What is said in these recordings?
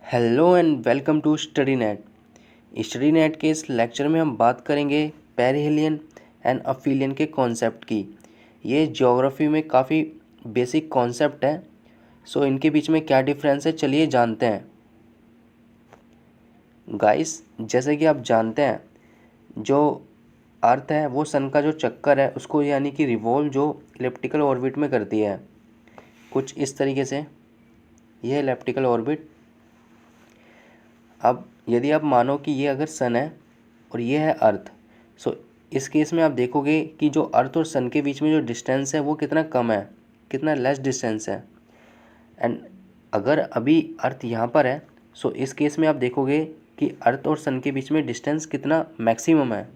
Hello and welcome to study net. Study net के इस lecture में हम बात करेंगे पेरिहेलियन एंड अफिलियन के कॉन्सेप्ट की। ये ज्योग्राफी में काफ़ी बेसिक कॉन्सेप्ट है। सो इनके बीच में क्या डिफरेंस है, चलिए जानते हैं। गाइस, जैसे कि आप जानते हैं, जो अर्थ है वो सन का जो चक्कर है उसको यानी कि रिवॉल्व जो इलिप्टिकल ऑर्बिट में करती है, कुछ इस तरीके से। यह है इलिप्टिकल ऑर्बिट। अब यदि आप मानो कि ये अगर सन है और ये है अर्थ, सो इस केस में आप देखोगे कि जो अर्थ और सन के बीच में जो डिस्टेंस है वो कितना कम है, कितना लेस डिस्टेंस है। एंड अगर अभी अर्थ यहाँ पर है, सो इस केस में आप देखोगे कि अर्थ और सन के बीच में डिस्टेंस कितना मैक्सिमम है।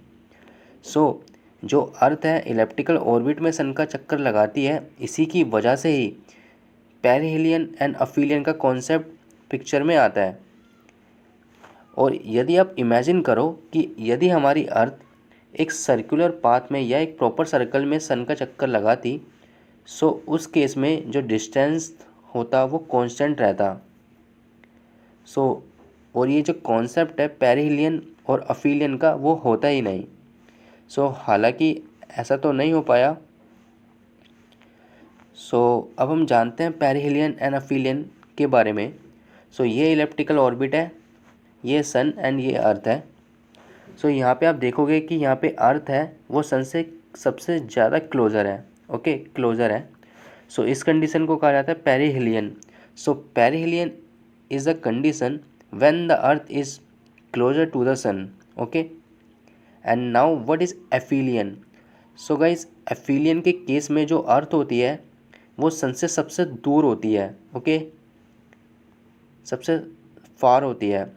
सो जो अर्थ है इलिप्टिकल ऑर्बिट में सन का चक्कर लगाती है, इसी की वजह से ही पेरिहेलियन एंड अफिलियन का कॉन्सेप्ट पिक्चर में आता है। और यदि आप इमेजिन करो कि यदि हमारी अर्थ एक सर्कुलर पाथ में या एक प्रॉपर सर्कल में सन का चक्कर लगाती, सो उस केस में जो डिस्टेंस होता वो कांस्टेंट रहता। और ये जो कॉन्सेप्ट है पेरिहेलियन और अफिलियन का, वो होता ही नहीं। हालांकि ऐसा तो नहीं हो पाया। अब हम जानते हैं पेरिहेलियन एंड अफिलियन के बारे में। ये इलिप्टिकल ऑर्बिट है, ये सन एंड ये अर्थ है। यहाँ पे आप देखोगे कि यहाँ पे अर्थ है वो सन से सबसे ज़्यादा क्लोज़र है। ओके, क्लोज़र है। इस कंडीशन को कहा जाता है perihelion. Perihelion is the condition when the earth is closer to the sun. Okay, and now what is aphelion. Guys, aphelion के केस में जो अर्थ होती है वो सन से सबसे दूर होती है। ओके, सबसे फार होती है।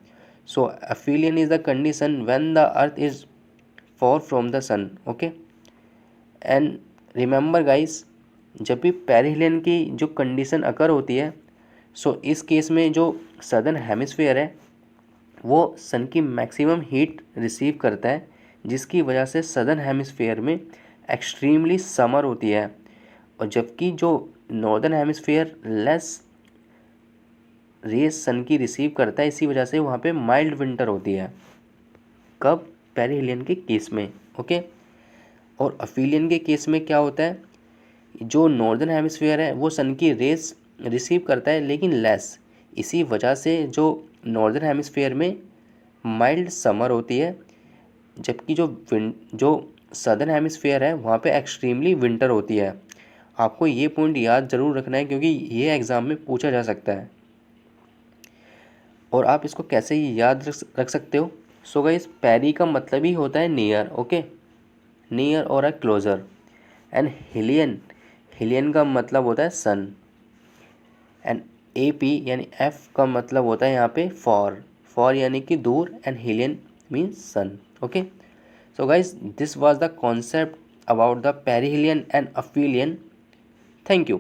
Aphelion is the condition when the earth is far from the sun. Okay, and remember guys, जब भी पेरिहेलियन की जो कंडीशन अकर होती है, इस केस में जो सदर्न हेमिस्फीयर है वो सन की मैक्सिमम हीट रिसीव करता है, जिसकी वजह से सदर्न हेमिस्फीयर में एक्सट्रीमली समर होती है। और जबकि जो northern hemisphere less rays sun की रिसीव करता है, इसी वजह से वहाँ पे माइल्ड विंटर होती है। कब? पेरिहेलियन के केस में। ओके, और अफिलियन के केस में क्या होता है, जो नॉर्दर्न हेमिस्फीयर है वो सन की रेज रिसीव करता है लेकिन लेस, इसी वजह से जो नॉर्दर्न हेमिस्फीयर में माइल्ड समर होती है, जबकि जो सदर्न हेमिस्फीयर है वहाँ पे एक्सट्रीमली विंटर होती है। आपको ये पॉइंट याद ज़रूर रखना है क्योंकि ये एग्ज़ाम में पूछा जा सकता है। और आप इसको कैसे याद रख सकते हो। गाइस, पेरी का मतलब ही होता है नियर। ओके, नियर और अ क्लोजर। एंड हिलियन का मतलब होता है सन। एंड AP यानी F का मतलब होता है यहाँ पे फॉर यानी कि दूर, and helion means sun. Okay, guys, this was the concept about the perihelion and aphelion. Thank you.